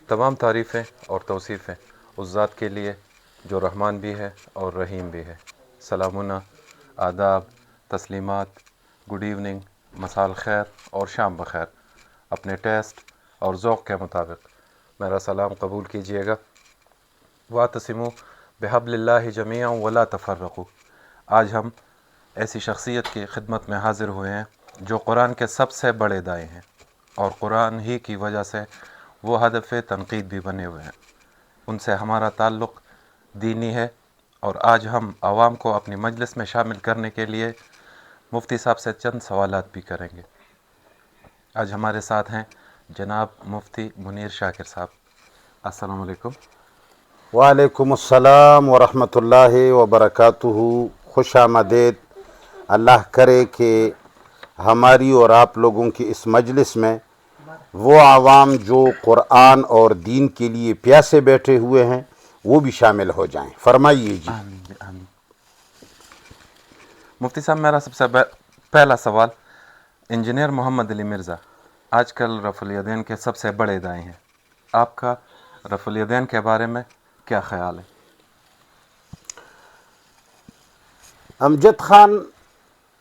تمام تعریفیں اور توصیفیں اس ذات کے لیے جو رحمان بھی ہے اور رحیم بھی ہے۔ سلامنا، آداب، تسلیمات، گڈ ایوننگ، مساء الخیر اور شام بخیر۔ اپنے ٹیسٹ اور ذوق کے مطابق میرا سلام قبول کیجیے گا۔ واعتصموا بحبل اللہ جمیعا ولا تفرقوا۔ آج ہم ایسی شخصیت کی خدمت میں حاضر ہوئے ہیں جو قرآن کے سب سے بڑے داعی ہیں اور قرآن ہی کی وجہ سے وہ ہدف تنقید بھی بنے ہوئے ہیں۔ ان سے ہمارا تعلق دینی ہے اور آج ہم عوام کو اپنی مجلس میں شامل کرنے کے لیے مفتی صاحب سے چند سوالات بھی کریں گے۔ آج ہمارے ساتھ ہیں جناب مفتی منیر شاکر صاحب۔ السلام علیکم۔ وعلیکم السلام ورحمۃ اللہ وبرکاتہ۔ خوش آمدید۔ اللہ کرے کہ ہماری اور آپ لوگوں کی اس مجلس میں وہ عوام جو قرآن اور دین کے لیے پیاسے بیٹھے ہوئے ہیں وہ بھی شامل ہو جائیں۔ فرمائیے جی۔ آمین آمین۔ مفتی صاحب، میرا سب سے پہلا سوال، انجینئر محمد علی مرزا آج کل رفع الیدین کے سب سے بڑے داعی ہیں، آپ کا رفع الیدین کے بارے میں کیا خیال ہے؟ امجد خان،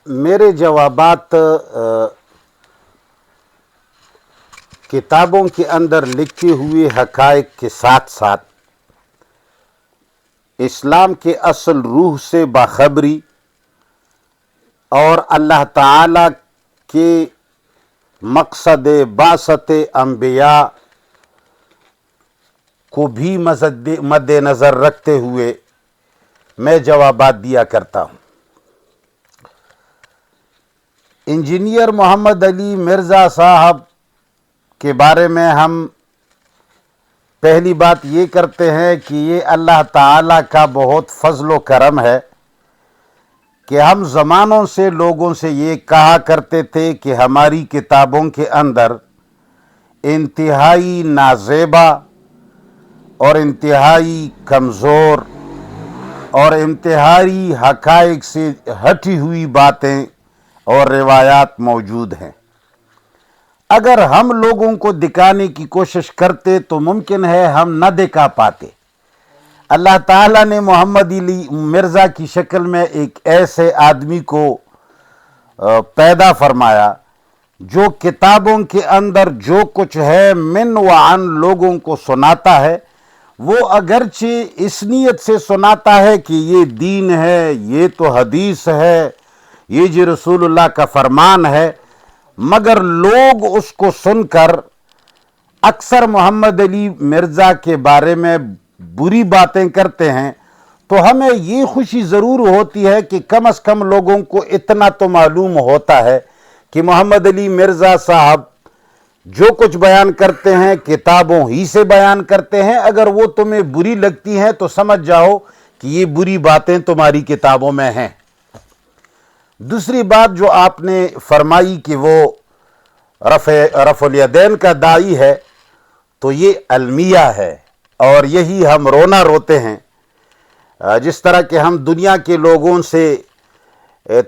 میرے جوابات کتابوں کے اندر لکھے ہوئے حقائق کے ساتھ ساتھ اسلام کے اصل روح سے باخبری اور اللہ تعالی کے مقصد بعثت انبیاء کو بھی مد نظر رکھتے ہوئے میں جوابات دیا کرتا ہوں۔ انجینئر محمد علی مرزا صاحب کے بارے میں ہم پہلی بات یہ کرتے ہیں کہ یہ اللہ تعالی کا بہت فضل و کرم ہے کہ ہم زمانوں سے لوگوں سے یہ کہا کرتے تھے کہ ہماری کتابوں کے اندر انتہائی نازیبا اور انتہائی کمزور اور انتہائی حقائق سے ہٹی ہوئی باتیں اور روایات موجود ہیں۔ اگر ہم لوگوں کو دکھانے کی کوشش کرتے تو ممکن ہے ہم نہ دکھا پاتے۔ اللہ تعالیٰ نے محمد علی مرزا کی شکل میں ایک ایسے آدمی کو پیدا فرمایا جو کتابوں کے اندر جو کچھ ہے من و عن لوگوں کو سناتا ہے، وہ اگرچہ اس نیت سے سناتا ہے کہ یہ دین ہے، یہ تو حدیث ہے، یہ جی رسول اللہ کا فرمان ہے، مگر لوگ اس کو سن کر اکثر محمد علی مرزا کے بارے میں بری باتیں کرتے ہیں۔ تو ہمیں یہ خوشی ضرور ہوتی ہے کہ کم از کم لوگوں کو اتنا تو معلوم ہوتا ہے کہ محمد علی مرزا صاحب جو کچھ بیان کرتے ہیں کتابوں ہی سے بیان کرتے ہیں۔ اگر وہ تمہیں بری لگتی ہیں تو سمجھ جاؤ کہ یہ بری باتیں تمہاری کتابوں میں ہیں۔ دوسری بات جو آپ نے فرمائی کہ وہ رفع الیدین کا داعی ہے، تو یہ المیہ ہے اور یہی ہم رونا روتے ہیں۔ جس طرح کہ ہم دنیا کے لوگوں سے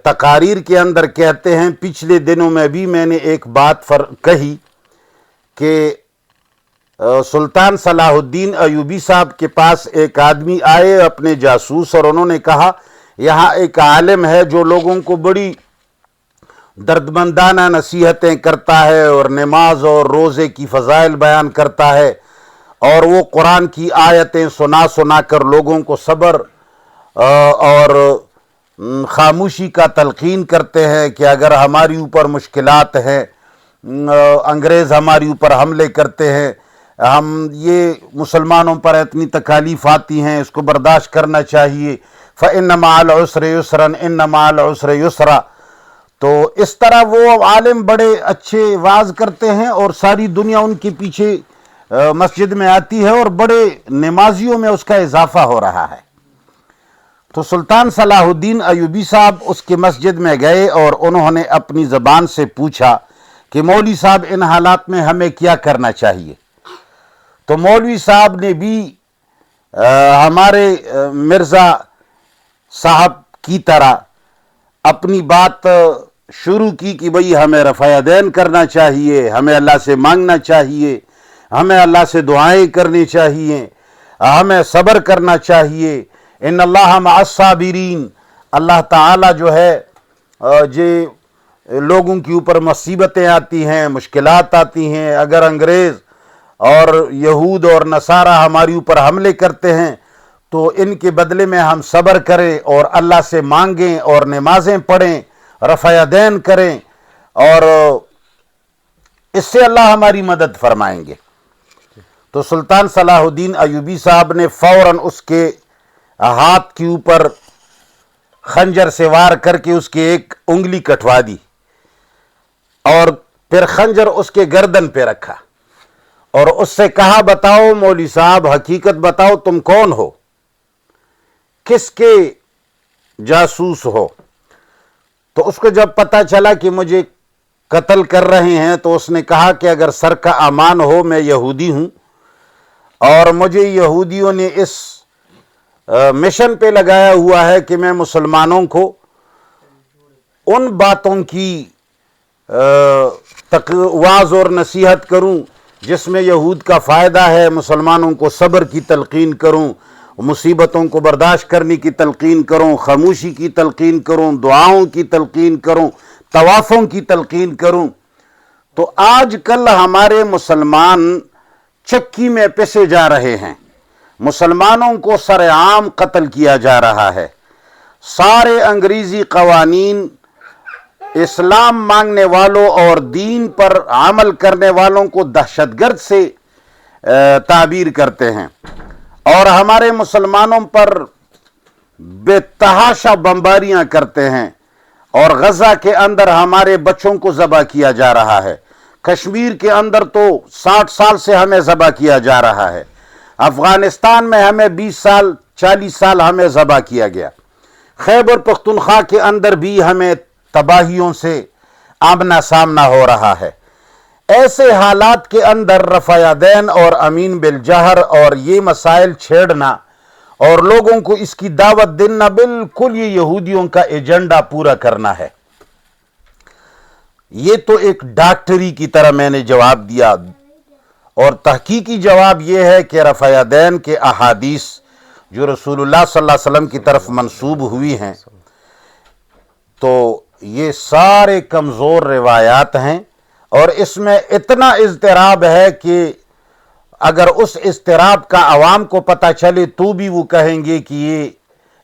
تقاریر کے اندر کہتے ہیں، پچھلے دنوں میں بھی میں نے ایک بات کہی کہ سلطان صلاح الدین ایوبی صاحب کے پاس ایک آدمی آئے اپنے جاسوس، اور انہوں نے کہا یہاں ایک عالم ہے جو لوگوں کو بڑی دردمندانہ نصیحتیں کرتا ہے اور نماز اور روزے کی فضائل بیان کرتا ہے، اور وہ قرآن کی آیتیں سنا سنا کر لوگوں کو صبر اور خاموشی کا تلقین کرتے ہیں کہ اگر ہماری اوپر مشکلات ہیں، انگریز ہماری اوپر حملے کرتے ہیں، ہم یہ مسلمانوں پر اتنی تکالیف آتی ہیں، اس کو برداشت کرنا چاہیے، فَإِنَّ مَعَ الْعُسْرِ يُسْرًا إِنَّ مَعَ الْعُسْرِ يُسْرًا۔ تو اس طرح وہ عالم بڑے اچھے واعظ کرتے ہیں اور ساری دنیا ان کے پیچھے مسجد میں آتی ہے اور بڑے نمازیوں میں اس کا اضافہ ہو رہا ہے۔ تو سلطان صلاح الدین ایوبی صاحب اس کی مسجد میں گئے اور انہوں نے اپنی زبان سے پوچھا کہ مولوی صاحب ان حالات میں ہمیں کیا کرنا چاہیے؟ تو مولوی صاحب نے بھی ہمارے مرزا صاحب کی طرح اپنی بات شروع کی کہ بھئی ہمیں رفع یدین کرنا چاہیے، ہمیں اللہ سے مانگنا چاہیے، ہمیں اللہ سے دعائیں کرنی چاہیے، ہمیں صبر کرنا چاہیے۔ ان اللہ مع الصابرین، اللہ تعالیٰ جو ہے لوگوں کے اوپر مصیبتیں آتی ہیں، مشکلات آتی ہیں، اگر انگریز اور یہود اور نصارہ ہماری اوپر حملے کرتے ہیں تو ان کے بدلے میں ہم صبر کریں اور اللہ سے مانگیں اور نمازیں پڑھیں، رفع یدین کریں، اور اس سے اللہ ہماری مدد فرمائیں گے۔ تو سلطان صلاح الدین ایوبی صاحب نے فوراً اس کے ہاتھ کے اوپر خنجر سے وار کر کے اس کی ایک انگلی کٹوا دی، اور پھر خنجر اس کے گردن پہ رکھا اور اس سے کہا، بتاؤ مولوی صاحب، حقیقت بتاؤ، تم کون ہو، کس کے جاسوس ہو؟ تو اس کو جب پتہ چلا کہ مجھے قتل کر رہے ہیں تو اس نے کہا کہ اگر سر کا امان ہو، میں یہودی ہوں اور مجھے یہودیوں نے اس مشن پہ لگایا ہوا ہے کہ میں مسلمانوں کو ان باتوں کی واعظ اور نصیحت کروں جس میں یہود کا فائدہ ہے، مسلمانوں کو صبر کی تلقین کروں، مصیبتوں کو برداشت کرنے کی تلقین کروں، خاموشی کی تلقین کروں، دعاؤں کی تلقین کروں، طوافوں کی تلقین کروں۔ تو آج کل ہمارے مسلمان چکی میں پسے جا رہے ہیں، مسلمانوں کو سر عام قتل کیا جا رہا ہے، سارے انگریزی قوانین اسلام مانگنے والوں اور دین پر عمل کرنے والوں کو دہشت گرد سے تعبیر کرتے ہیں، اور ہمارے مسلمانوں پر بے تحاشا بمباریاں کرتے ہیں، اور غزہ کے اندر ہمارے بچوں کو ذبح کیا جا رہا ہے، کشمیر کے اندر تو 60 سال سے ہمیں ذبح کیا جا رہا ہے، افغانستان میں ہمیں 20 سال 40 سال ہمیں ذبح کیا گیا، خیبر پختونخوا کے اندر بھی ہمیں تباہیوں سے آمنا سامنا ہو رہا ہے۔ ایسے حالات کے اندر رفع یدین اور امین بالجہر اور یہ مسائل چھیڑنا اور لوگوں کو اس کی دعوت دینا بالکل یہ یہودیوں کا ایجنڈا پورا کرنا ہے۔ یہ تو ایک ڈاکٹری کی طرح میں نے جواب دیا، اور تحقیقی جواب یہ ہے کہ رفع یدین کے احادیث جو رسول اللہ صلی اللہ علیہ وسلم کی طرف منسوب ہوئی ہیں تو یہ سارے کمزور روایات ہیں، اور اس میں اتنا اضطراب ہے کہ اگر اس اضطراب کا عوام کو پتہ چلے تو بھی وہ کہیں گے کہ یہ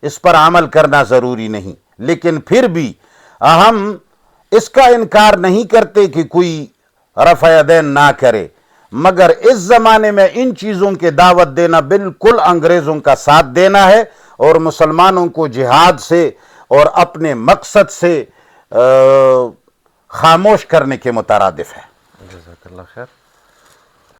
اس پر عمل کرنا ضروری نہیں، لیکن پھر بھی ہم اس کا انکار نہیں کرتے کہ کوئی رفع یدین نہ کرے، مگر اس زمانے میں ان چیزوں کے دعوت دینا بالکل انگریزوں کا ساتھ دینا ہے اور مسلمانوں کو جہاد سے اور اپنے مقصد سے خاموش کرنے کے مترادف ہے۔ جزاک اللہ خیر۔